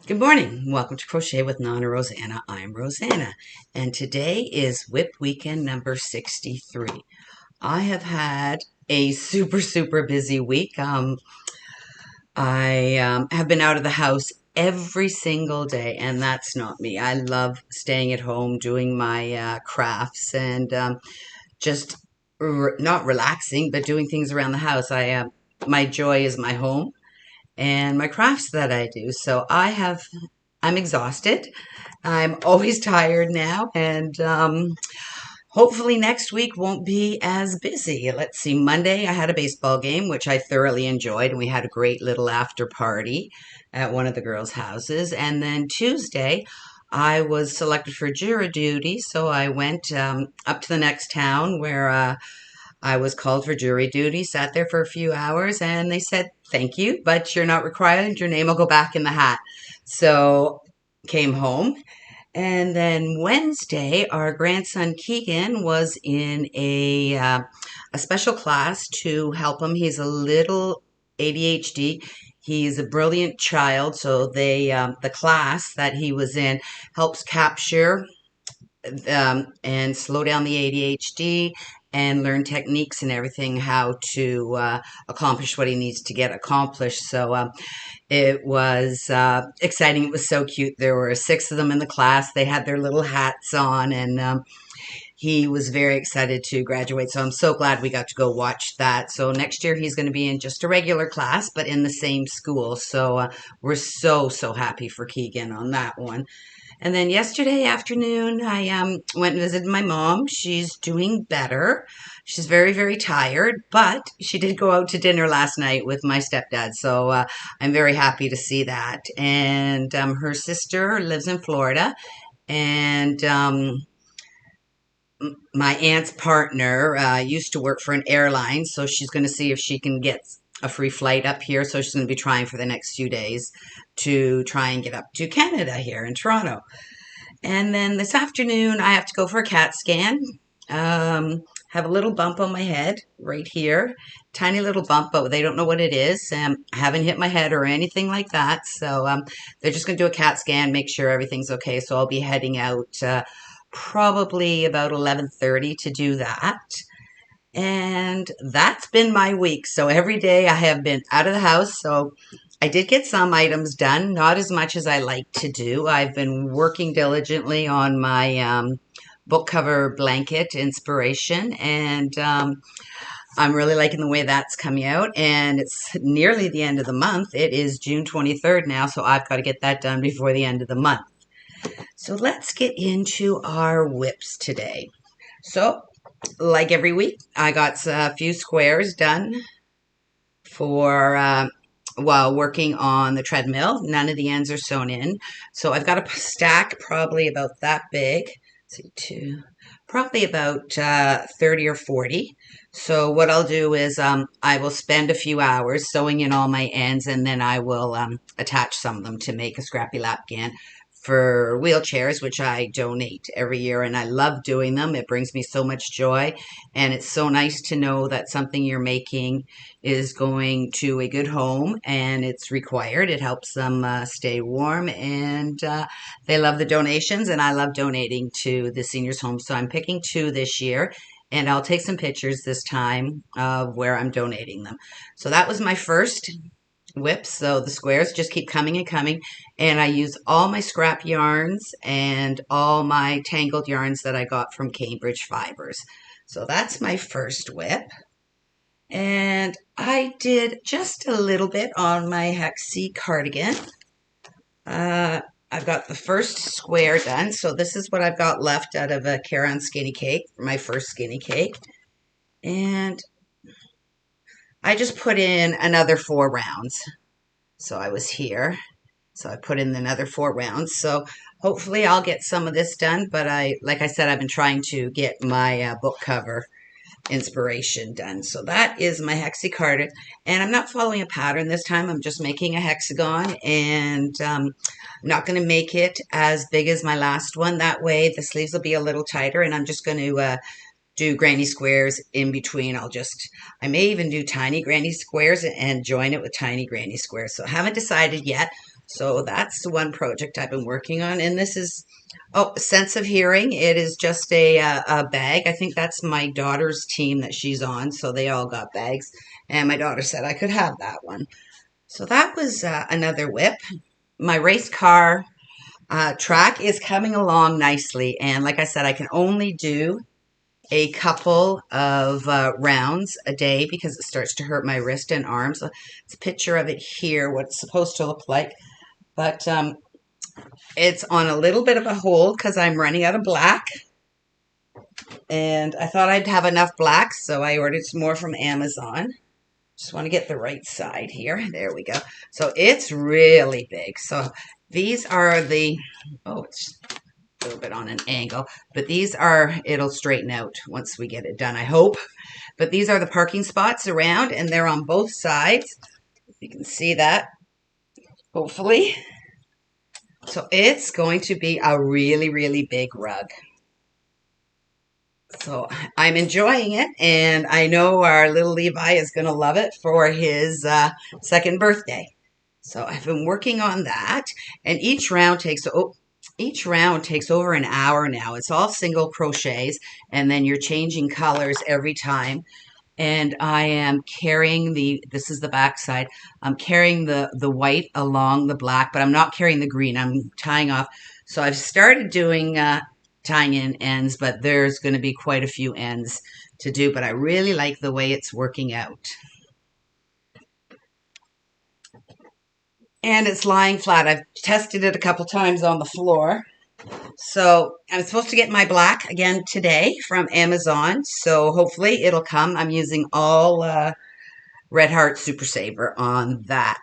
Good morning. Welcome to Crochet with Nonna Rosanna. I'm Rosanna, and today is WIP weekend number 63. I have had a super busy week. I have been out of the house every single day, and that's not me. I love staying at home, doing my crafts, and just not relaxing, but doing things around the house. My joy is my home and my crafts that I do. So I'm exhausted. I'm always tired now, and hopefully next week won't be as busy. Let's see, Monday I had a baseball game, which I thoroughly enjoyed, and we had a great little after party at one of the girls' houses. And then Tuesday, I was selected for jury duty, so I went up to the next town where I was called for jury duty, sat there for a few hours, and they said, thank you, but you're not required. Your name will go back in the hat. So came home. And then Wednesday, our grandson Keegan was in a special class to help him. He's a little ADHD. He's a brilliant child, so the class that he was in helps capture and slow down the ADHD and learn techniques and everything, how to accomplish what he needs to get accomplished. So it was exciting. It was so cute. There were 6 of them in the class. They had their little hats on, and he was very excited to graduate. So I'm so glad we got to go watch that. So next year he's going to be in just a regular class, but in the same school. So we're so happy for Keegan on that one. And then yesterday afternoon, I went and visited my mom. She's doing better. She's very tired, but she did go out to dinner last night with my stepdad. So I'm very happy to see that. And her sister lives in Florida. And my aunt's partner used to work for an airline. So she's going to see if she can get a free flight up here. So she's going to be trying for the next few days to try and get up to Canada here in Toronto. And then this afternoon, I have to go for a CAT scan. Have a little bump on my head right here. Tiny little bump, but they don't know what it is. I haven't hit my head or anything like that. So they're just going to do a CAT scan, make sure everything's okay. So I'll be heading out probably about 11:30 to do that. And that's been my week. So every day I have been out of the house. So I did get some items done, not as much as I like to do. I've been working diligently on my book cover blanket inspiration, and I'm really liking the way that's coming out. And it's nearly the end of the month. It is June 23rd now, so I've got to get that done before the end of the month. So let's get into our WIPs today. So like every week, I got a few squares done for while working on the treadmill. None of the ends are sewn in. So I've got a stack probably about that big. Let's see, probably about 30 or 40. So what I'll do is I will spend a few hours sewing in all my ends, and then I will attach some of them to make a scrappy lapgan for wheelchairs, which I donate every year, and I love doing them. It brings me so much joy, and it's so nice to know that something you're making is going to a good home, and it's required. It helps them stay warm, and they love the donations, and I love donating to the seniors' home. So I'm picking 2 this year, and I'll take some pictures this time of where I'm donating them. So that was my first WIP. So the squares just keep coming and coming, and I use all my scrap yarns and all my tangled yarns that I got from Cambridge Fibers. So that's my first WIP. And I did just a little bit on my Hex C Cardigan. I've got the first square done, so this is what I've got left out of a Caron skinny cake, my first skinny cake. And I just put in another 4 rounds. So I was here. So I put in another 4 rounds. So hopefully I'll get some of this done. But like I said, I've been trying to get my book cover inspiration done. So that is my Hex C Cardigan. And I'm not following a pattern this time. I'm just making a hexagon. And I'm not going to make it as big as my last one. That way the sleeves will be a little tighter. And I'm just going to do granny squares in between. I may even do tiny granny squares and join it with tiny granny squares. So I haven't decided yet. So that's the one project I've been working on. And this is, oh, Sense of Hearing. It is just a bag. I think that's my daughter's team that she's on. So they all got bags. And my daughter said I could have that one. So that was another WIP. My race car track is coming along nicely. And like I said, I can only do a couple of rounds a day because it starts to hurt my wrist and arms. It's a picture of it here, what it's supposed to look like. But it's on a little bit of a hold because I'm running out of black. And I thought I'd have enough black, so I ordered some more from Amazon. Just want to get the right side here. There we go. So it's really big. So these are the, oh, it's a little bit on an angle, but these are, it'll straighten out once we get it done, I hope. But these are the parking spots around, and they're on both sides. You can see that, hopefully. So it's going to be a really, really big rug. So I'm enjoying it, and I know our little Levi is going to love it for his second birthday. So I've been working on that, and each round takes over an hour now. It's all single crochets, and then you're changing colors every time. And I am carrying this is the back side. I'm carrying the white along the black, but I'm not carrying the green. I'm tying off. So I've started doing tying in ends, but there's going to be quite a few ends to do, but I really like the way it's working out. And it's lying flat. I've tested it a couple times on the floor. So I'm supposed to get my black again today from Amazon, so hopefully it'll come. I'm using all Red Heart Super Saver on that.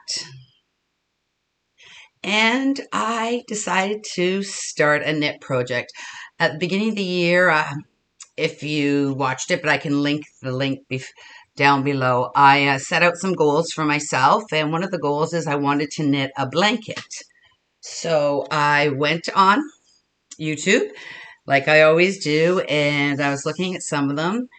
And I decided to start a knit project. At the beginning of the year, if you watched it, but I can link the link down below, I set out some goals for myself, and one of the goals is I wanted to knit a blanket. So I went on YouTube, like I always do, and I was looking at some of them,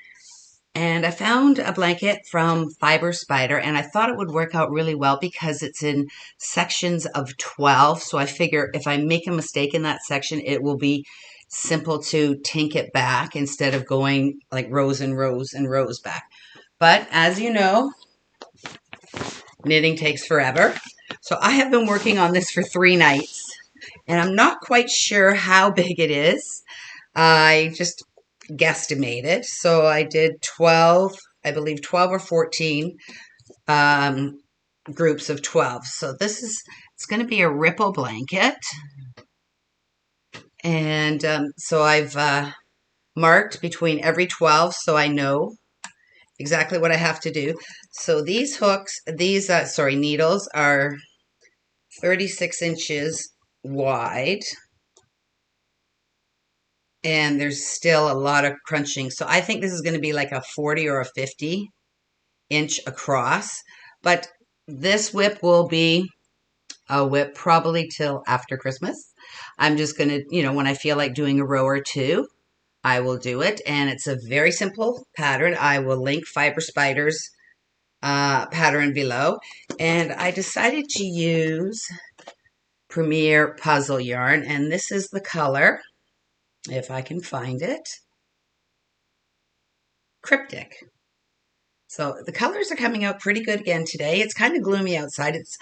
and I found a blanket from Fiber Spider, and I thought it would work out really well because it's in sections of 12, so I figure if I make a mistake in that section, it will be simple to tink it back instead of going like rows and rows and rows back. But as you know, knitting takes forever. So I have been working on this for 3 nights, and I'm not quite sure how big it is. I just guesstimated. So I did 12, I believe 12 or 14 groups of 12. So it's going to be a ripple blanket. And so I've marked between every 12 so I know exactly what I have to do. So these hooks, needles are 36 inches wide, and there's still a lot of crunching. So I think this is going to be like a 40 or a 50 inch across, but this WIP will be a WIP probably till after Christmas. I'm just going to, when I feel like doing a row or two, I will do it. And it's a very simple pattern. I will link Fiber Spider's pattern below. And I decided to use Premier Puzzle yarn, and this is the color, if I can find it, Cryptic. So the colors are coming out pretty good again today. It's kind of gloomy outside. It's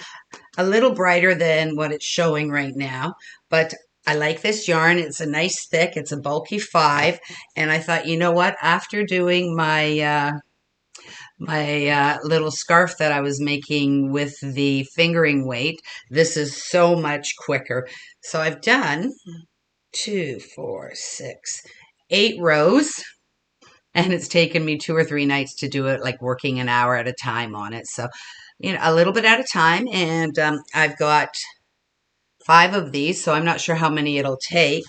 a little brighter than what it's showing right now, but I like this yarn. It's a nice thick, it's a bulky 5, and I thought, you know what, after doing my little scarf that I was making with the fingering weight, this is so much quicker. So I've done 2, 4, 6, 8 rows, and it's taken me 2 or 3 nights to do it, like working an hour at a time on it. So, a little bit at a time, and I've got 5 of these, so I'm not sure how many it'll take.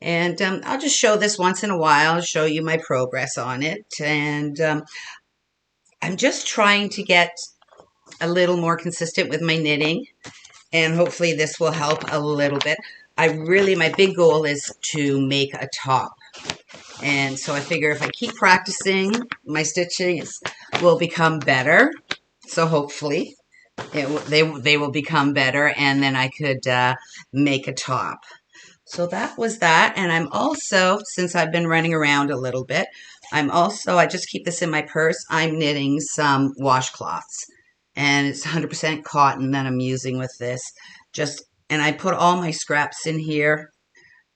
And I'll just show this once in a while, show you my progress on it. And I'm just trying to get a little more consistent with my knitting, and hopefully this will help a little bit. My big goal is to make a top. And so I figure if I keep practicing, my stitching will become better. So hopefully they will become better, and then I could make a top. So that was that. And I'm also, since I've been running around a little bit, I just keep this in my purse. I'm knitting some washcloths, and it's 100% cotton that I'm using with this. And I put all my scraps in here.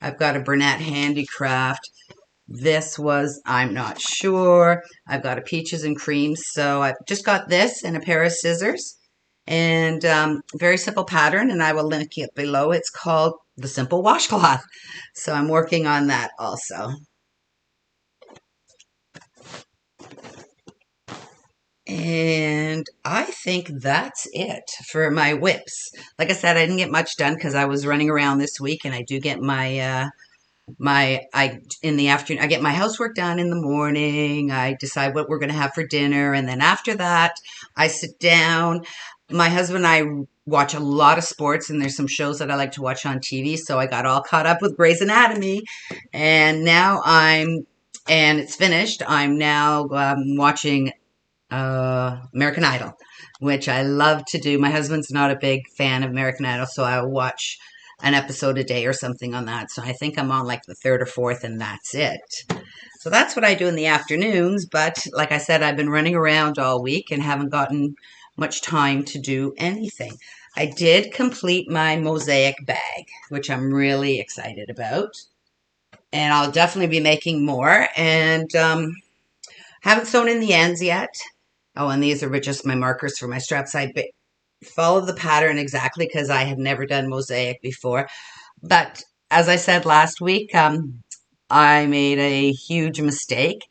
I've got a Bernat Handicraft. This was, I'm not sure. I've got a peaches and creams. So I've just got this and a pair of scissors, and very simple pattern, and I will link it below. It's called the Simple Washcloth. So I'm working on that also. And I think that's it for my WIPs. Like I said, I didn't get much done because I was running around this week, and I do get in the afternoon, I get my housework done in the morning. I decide what we're going to have for dinner, and then after that I sit down. My husband and I watch a lot of sports, and there's some shows that I like to watch on TV, so I got all caught up with Grey's Anatomy, and and it's finished. I'm now watching American Idol, which I love to do. My husband's not a big fan of American Idol, so I'll watch an episode a day or something on that. So I think I'm on like the third or fourth, and that's it. So that's what I do in the afternoons. But like I said, I've been running around all week and haven't gotten much time to do anything. I did complete my Mosaic bag, which I'm really excited about. And I'll definitely be making more. And haven't sewn in the ends yet. Oh, and these are just my markers for my straps. I followed the pattern exactly because I had never done Mosaic before. But as I said last week, I made a huge mistake.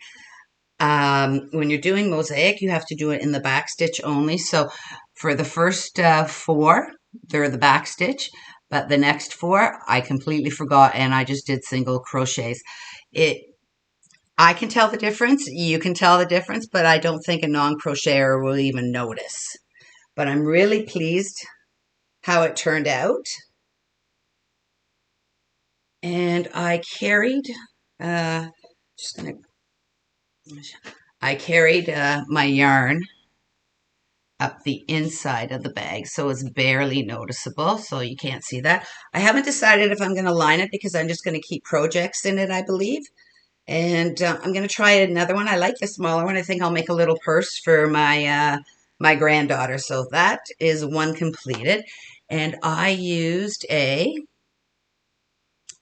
When you're doing Mosaic, you have to do it in the back stitch only. So for the first 4, they're the back stitch, but the next 4, I completely forgot, and I just did single crochets. I can tell the difference, you can tell the difference, but I don't think a non-crocheter will even notice. But I'm really pleased how it turned out. And I carried, my yarn up the inside of the bag, so it's barely noticeable, so you can't see that. I haven't decided if I'm going to line it because I'm just going to keep projects in it, I believe. And I'm going to try another one. I like the smaller one. I think I'll make a little purse for my my granddaughter. So that is one completed. And I used a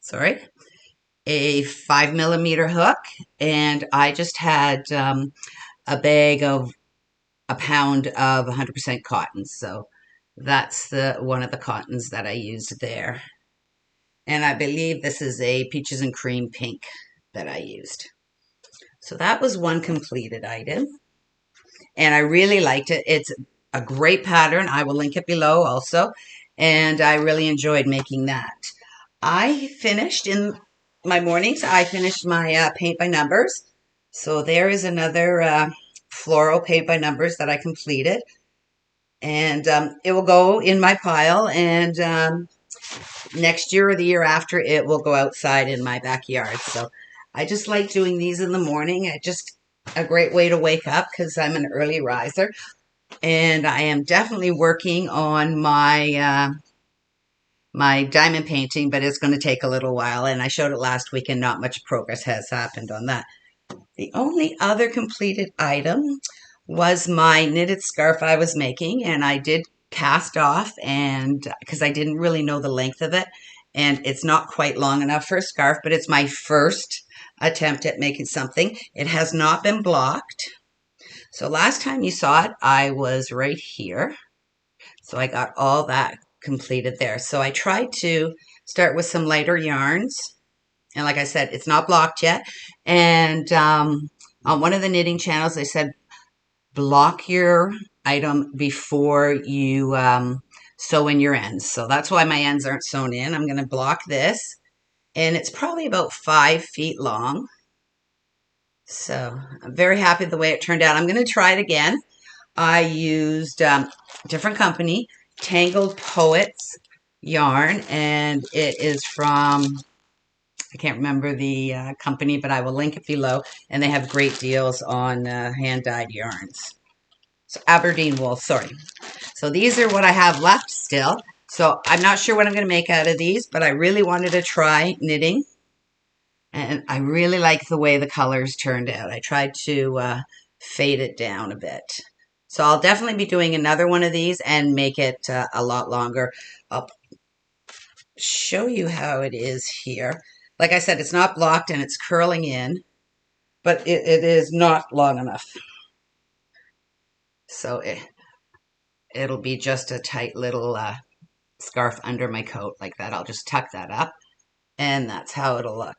5mm hook, and I just had a bag of a pound of 100% cotton. So that's one of the cottons that I used there. And I believe this is a peaches and cream pink that I used. So that was one completed item. And I really liked it. It's a great pattern. I will link it below also. And I really enjoyed making that. I finished in my mornings, I finished my paint by numbers. So there is another floral paint by numbers that I completed. And it will go in my pile, and next year or the year after, it will go outside in my backyard. So I just like doing these in the morning. It's just a great way to wake up because I'm an early riser. And I am definitely working on my my diamond painting, but it's going to take a little while. And I showed it last week, and not much progress has happened on that. The only other completed item was my knitted scarf I was making, and I did cast off, and because I didn't really know the length of it, and it's not quite long enough for a scarf, but it's my first attempt at making something. It has not been blocked. So last time you saw it, I was right here. So I got all that completed there. So I tried to start with some lighter yarns. And like I said, it's not blocked yet. And on one of the knitting channels, they said, block your item before you sew in your ends. So that's why my ends aren't sewn in. I'm going to block this. And it's probably about 5 feet long. So I'm very happy the way it turned out. I'm going to try it again. I used different company, Tangled Poets yarn, and it is from, I can't remember the company, but I will link it below, and they have great deals on hand-dyed yarns. So Aberdeen wool, sorry. So these are what I have left still. So I'm not sure what I'm going to make out of these, but I really wanted to try knitting. And I really like the way the colors turned out. I tried to fade it down a bit. So I'll definitely be doing another one of these and make it a lot longer. I'll show you how it is here. Like I said, it's not blocked and it's curling in, but it is not long enough. So it'll be just a tight little scarf under my coat like that. I'll just tuck that up and that's how it'll look.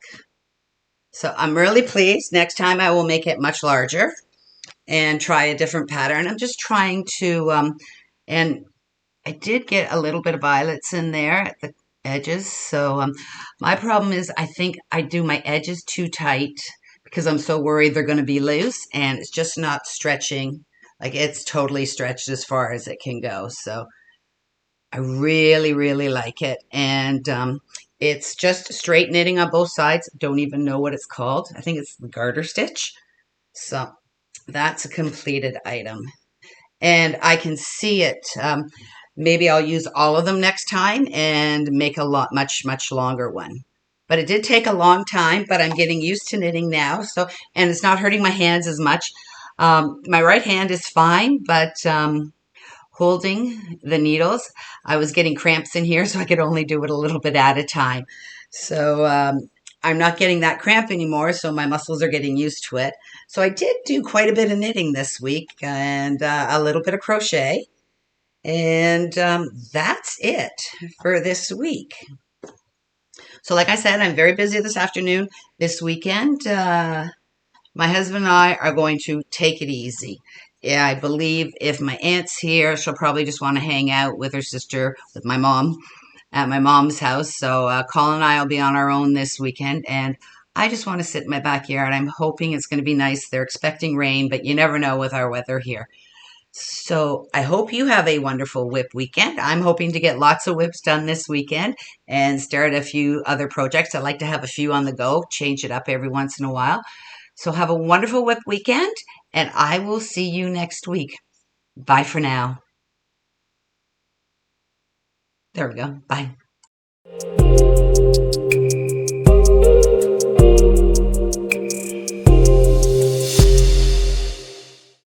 So I'm really pleased. Next time I will make it much larger and try a different pattern. I'm just trying to, and I did get a little bit of violets in there at the edges. So my problem is I think I do my edges too tight because I'm so worried they're going to be loose and it's just not stretching. Like it's totally stretched as far as it can go. So I really, really like it. And it's just straight knitting on both sides. Don't even know what it's called. I think it's the garter stitch. So that's a completed item. And I can see it. Maybe I'll use all of them next time and make a much longer one. But it did take a long time, but I'm getting used to knitting now. So, and it's not hurting my hands as much. My right hand is fine, but holding the needles, I was getting cramps in here, so I could only do it a little bit at a time. So I'm not getting that cramp anymore, so my muscles are getting used to it. So I did do quite a bit of knitting this week and a little bit of crochet. And that's it for this week. So like I said, I'm very busy this afternoon. This weekend, my husband and I are going to take it easy. Yeah, I believe if my aunt's here, she'll probably just want to hang out with her sister, with my mom, at my mom's house. So Colin and I will be on our own this weekend. And I just want to sit in my backyard. I'm hoping it's going to be nice. They're expecting rain, but you never know with our weather here. So I hope you have a wonderful WIP weekend. I'm hoping to get lots of WIPs done this weekend and start a few other projects. I like to have a few on the go, change it up every once in a while. So have a wonderful WIP weekend, and I will see you next week. Bye for now. There we go. Bye.